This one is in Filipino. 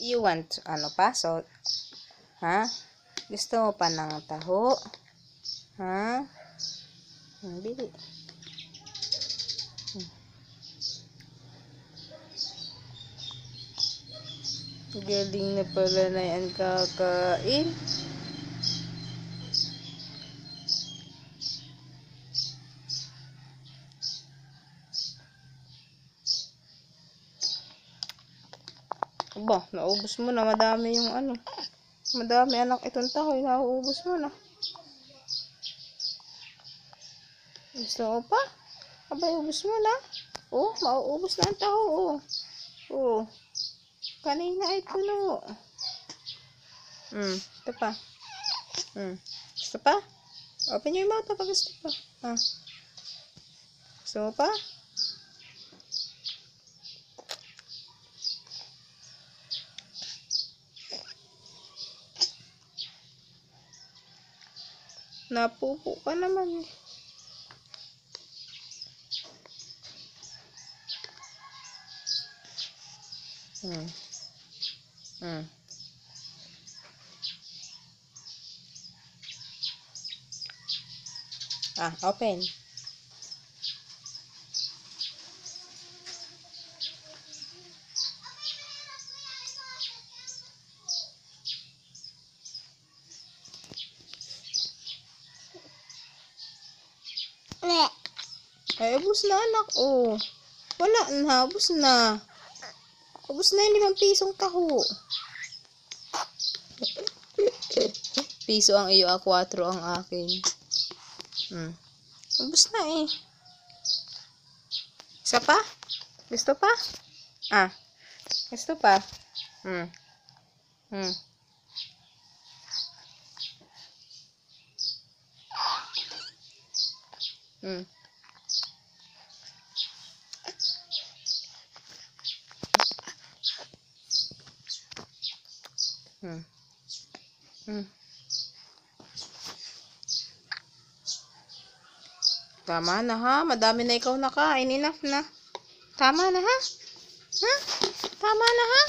You want, ano pa? So, ha? Gusto mo pa ng taho? Ha? Bili. Galing na pala na yan kakain. Aba, naubos mo na. Madami yung ano. Madami anak itong tahoy. Nauubos mo na. Gusto mo pa? Aba, ubos mo na. Oh, mauubos na ang taho. Oh. Oh. Kanina ay puno. Ito pa. Gusto pa? Open your mouth pag gusto pa. Gusto mo pa? Napupo ka naman. Open. Ay, ubos na anak. Oh. Wala na. Ubos na. Ubos na yung 5 pisong taho. Piso ang iyo, 4 ang akin. Ubos na eh. Isa pa? Gusto pa? Gusto pa? Hmm. Tama na ha. Madami na ikaw nakain. Enough na. Tama na ha. Tama na ha.